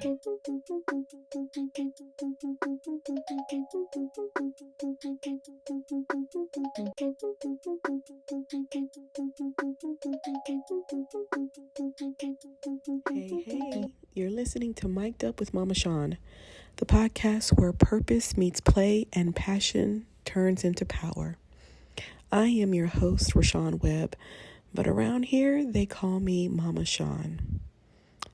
Hey, you're listening to Mic'd Up with Mama Shaun, the podcast where purpose meets play and passion turns into power. I am your host, Rashawn Webb, but around here they call me Mama Shaun.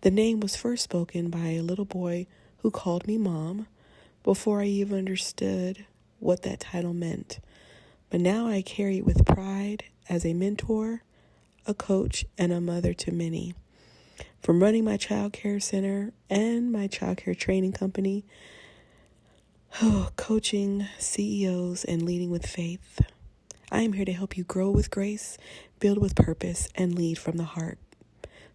The name was first spoken by a little boy who called me Mom before I even understood what that title meant. But now I carry it with pride as a mentor, a coach, and a mother to many. From running my child care center and my child care training company, coaching CEOs and leading with faith, I am here to help you grow with grace, build with purpose, and lead from the heart.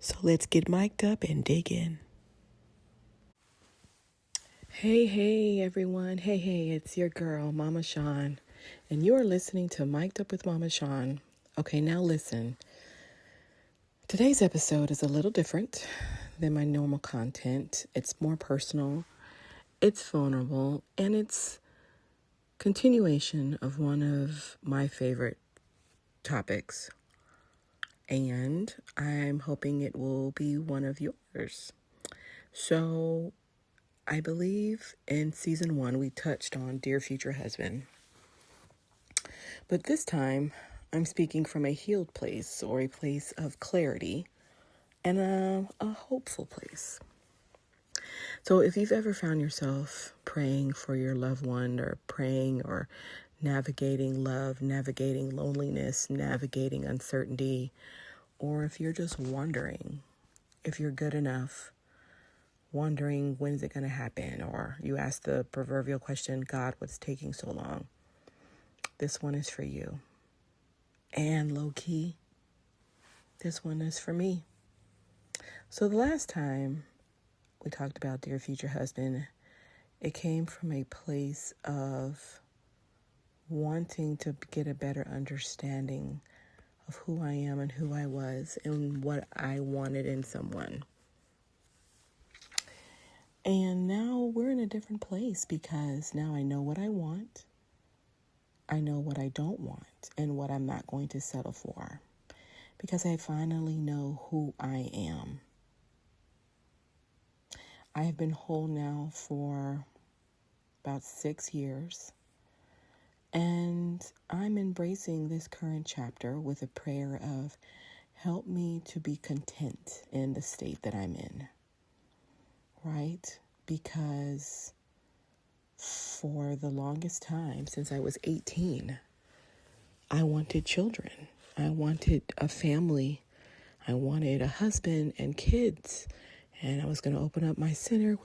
So let's get mic'd up and dig in. Hey, everyone. Hey, it's your girl, Mama Shaun, and you're listening to Mic'd Up with Mama Shaun. Okay, now listen. Today's episode is a little different than my normal content. It's more personal, it's vulnerable, and it's continuation of one of my favorite topics. And I'm hoping it will be one of yours. So I believe in season 1, we touched on Dear Future Husband. But this time, I'm speaking from a healed place or a place of clarity and a hopeful place. So if you've ever found yourself praying for your loved one or praying or navigating love, navigating loneliness, navigating uncertainty, or if you're just wondering if you're good enough, wondering when is it going to happen, or you ask the proverbial question, God, what's taking so long? This one is for you. And low key, this one is for me. So the last time we talked about Dear Future Husband, it came from a place of wanting to get a better understanding of who I am and who I was and what I wanted in someone. And now we're in a different place because now I know what I want. I know what I don't want and what I'm not going to settle for because I finally know who I am. I have been whole now for about 6 years, and I'm embracing this current chapter with a prayer of help me to be content in the state that I'm in, right? Because for the longest time, since I was 18, I wanted children. I wanted a family. I wanted a husband and kids. And I was going to open up my center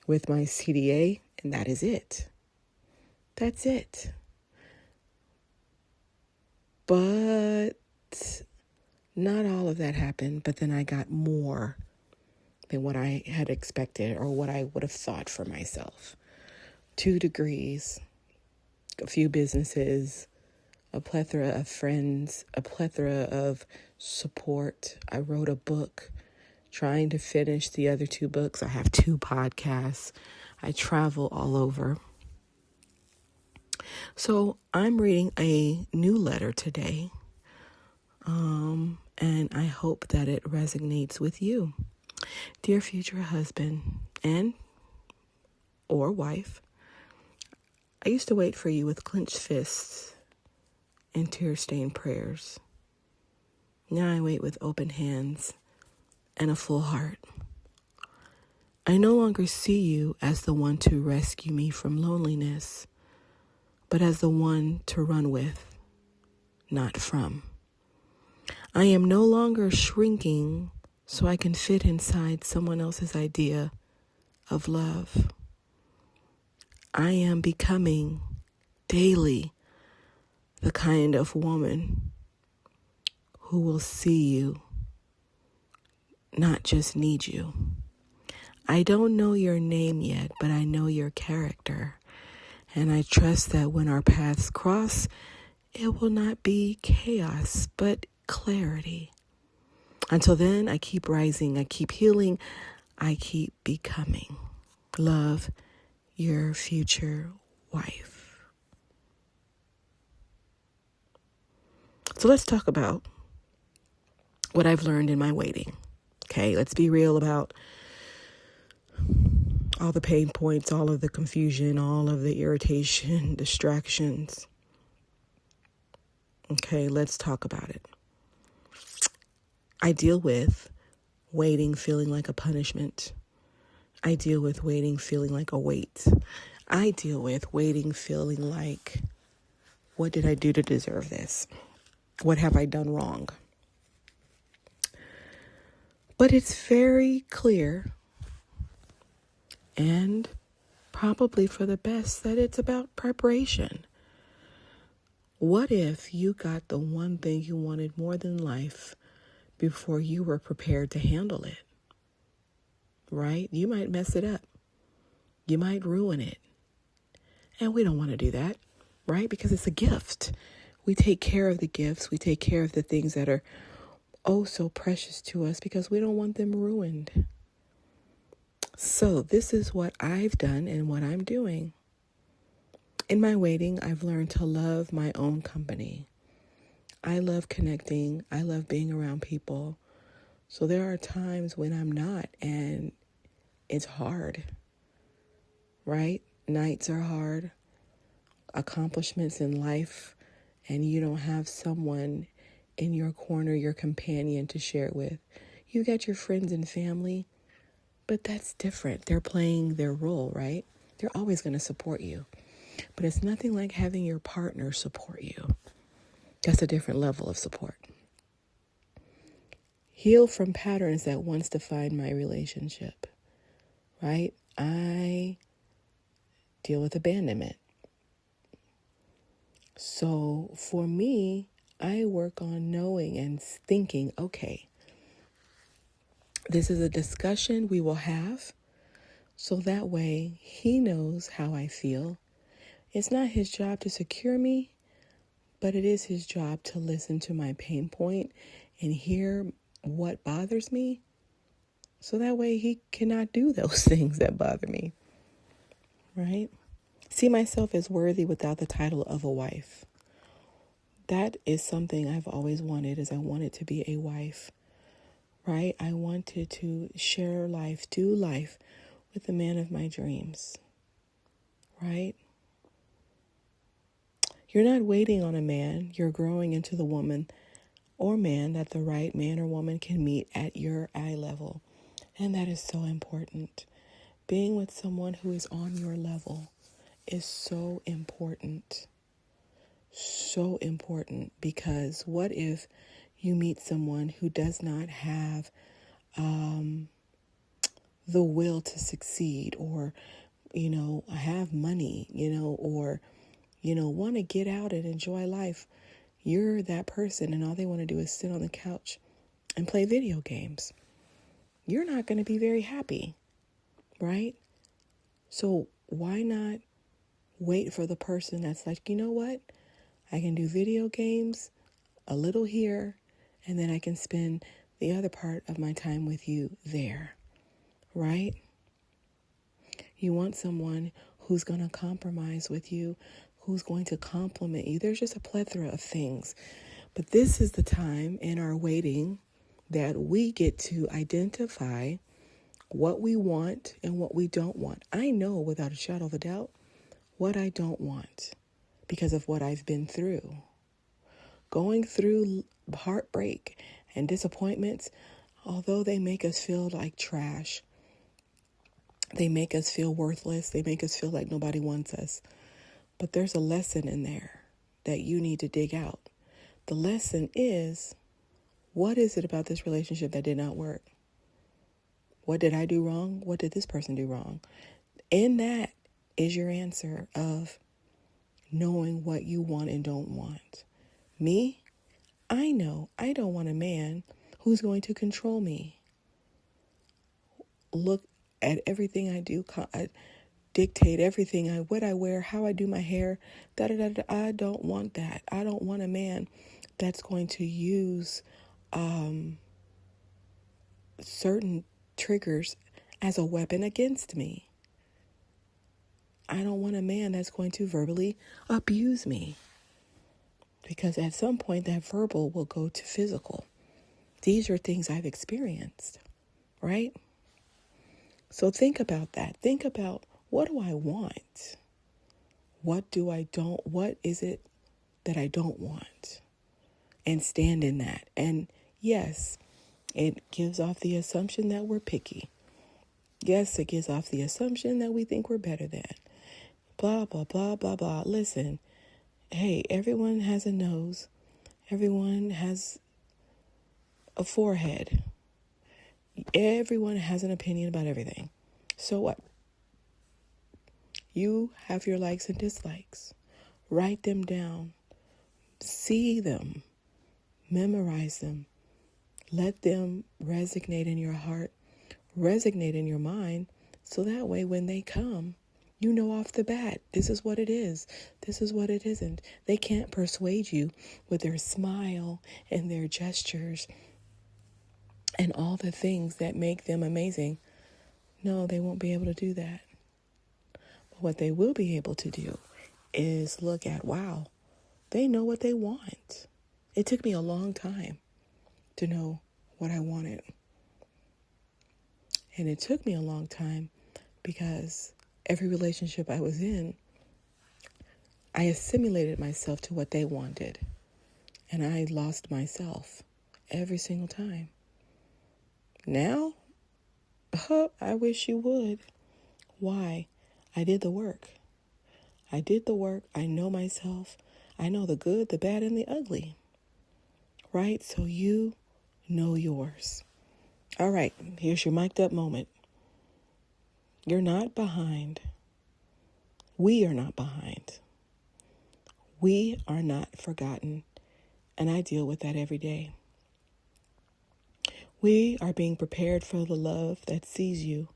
with my CDA, and that is it. That's it. But not all of that happened, but then I got more than what I had expected or what I would have thought for myself. 2 degrees, a few businesses, a plethora of friends, a plethora of support. I wrote a book, trying to finish the other 2 books. I have 2 podcasts. I travel all over. So I'm reading a new letter today, and I hope that it resonates with you. Dear future husband and or wife, I used to wait for you with clenched fists and tear-stained prayers. Now I wait with open hands and a full heart. I no longer see you as the one to rescue me from loneliness, but as the one to run with, not from. I am no longer shrinking so I can fit inside someone else's idea of love. I am becoming daily the kind of woman who will see you, not just need you. I don't know your name yet, but I know your character. And I trust that when our paths cross, it will not be chaos, but clarity. Until then, I keep rising, I keep healing, I keep becoming. Love, your future wife. So let's talk about what I've learned in my waiting. Okay, let's be real about all the pain points, all of the confusion, all of the irritation, distractions. Okay, let's talk about it. I deal with waiting feeling like a punishment. I deal with waiting feeling like a weight. I deal with waiting feeling like, what did I do to deserve this? What have I done wrong? But it's very clear, and probably for the best, that it's about preparation. What if you got the one thing you wanted more than life before you were prepared to handle it? Right? You might mess it up. You might ruin it. And we don't want to do that, right? Because it's a gift. We take care of the gifts. We take care of the things that are oh so precious to us because we don't want them ruined. So this is what I've done and what I'm doing. In my waiting, I've learned to love my own company. I love connecting. I love being around people. So there are times when I'm not, and it's hard, right? Nights are hard, accomplishments in life, and you don't have someone in your corner, your companion to share it with. You got your friends and family, but that's different. They're playing their role, right? They're always going to support you. But it's nothing like having your partner support you. That's a different level of support. Heal from patterns that once defined my relationship, right? I deal with abandonment. So for me, I work on knowing and thinking, okay, this is a discussion we will have. So that way he knows how I feel. It's not his job to secure me, but it is his job to listen to my pain point and hear what bothers me. So that way he cannot do those things that bother me, right? See myself as worthy without the title of a wife. That is something I've always wanted, is I wanted to be a wife, right? I wanted to share life, do life with the man of my dreams, right? You're not waiting on a man. You're growing into the woman or man that the right man or woman can meet at your eye level. And that is so important. Being with someone who is on your level is so important. So important, because what if you meet someone who does not have the will to succeed, or, have money, or, want to get out and enjoy life. You're that person and all they want to do is sit on the couch and play video games. You're not going to be very happy, right? So why not wait for the person that's like, you know what? I can do video games a little here, and then I can spend the other part of my time with you there, right? You want someone who's going to compromise with you, who's going to compliment you. There's just a plethora of things. But this is the time in our waiting that we get to identify what we want and what we don't want. I know without a shadow of a doubt what I don't want because of what I've been through. Going through heartbreak and disappointments, although they make us feel like trash, they make us feel worthless, they make us feel like nobody wants us. But there's a lesson in there that you need to dig out. The lesson is, what is it about this relationship that did not work? What did I do wrong? What did this person do wrong? In that is your answer of knowing what you want and don't want. Me, I know I don't want a man who's going to control me. Look at everything I do, dictate everything, what I wear, how I do my hair. I don't want that. I don't want a man that's going to use certain triggers as a weapon against me. I don't want a man that's going to verbally abuse me, because at some point that verbal will go to physical. These are things I've experienced, right? So think about that. Think about, what do I want? What is it that I don't want? And stand in that. And yes, it gives off the assumption that we're picky. Yes, it gives off the assumption that we think we're better than. Blah, blah, blah, blah, blah. Listen, hey, everyone has a nose. Everyone has a forehead. Everyone has an opinion about everything. So what? You have your likes and dislikes. Write them down. See them. Memorize them. Let them resonate in your heart, resonate in your mind, so that way when they come, you know off the bat, this is what it is. This is what it isn't. They can't persuade you with their smile and their gestures and all the things that make them amazing. No, they won't be able to do that. But what they will be able to do is look at, wow, they know what they want. It took me a long time to know what I wanted. And it took me a long time because every relationship I was in, I assimilated myself to what they wanted. And I lost myself every single time. Now, I wish you would. Why? I did the work. I did the work. I know myself. I know the good, the bad, and the ugly. Right? So you know yours. All right, here's your mic'd up moment. You're not behind. We are not behind. We are not forgotten. And I deal with that every day. We are being prepared for the love that sees you,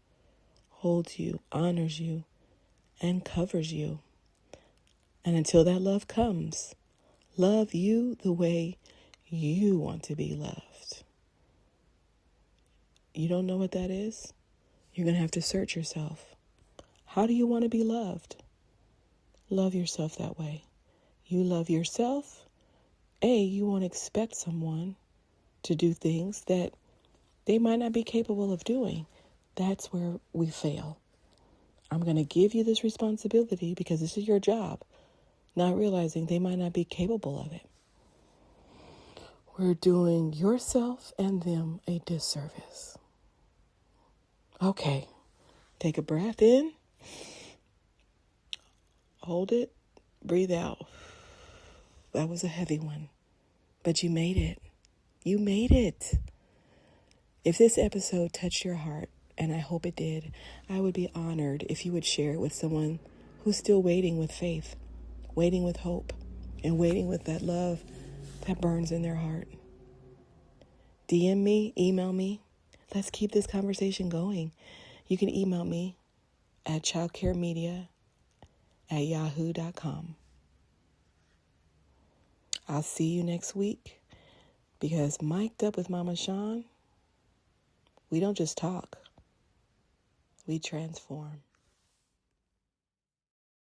holds you, honors you, and covers you. And until that love comes, love you the way you want to be loved. You don't know what that is? You're going to have to search yourself. How do you want to be loved? Love yourself that way. You love yourself. You won't expect someone to do things that they might not be capable of doing. That's where we fail. I'm going to give you this responsibility because this is your job, not realizing they might not be capable of it. We're doing yourself and them a disservice. Okay, take a breath in, hold it, breathe out. That was a heavy one, but you made it. You made it. If this episode touched your heart, and I hope it did, I would be honored if you would share it with someone who's still waiting with faith, waiting with hope, and waiting with that love that burns in their heart. DM me, email me. Let's keep this conversation going. You can email me at childcaremedia@yahoo.com. I'll see you next week, because mic'd up with Mama Shaun, we don't just talk, we transform.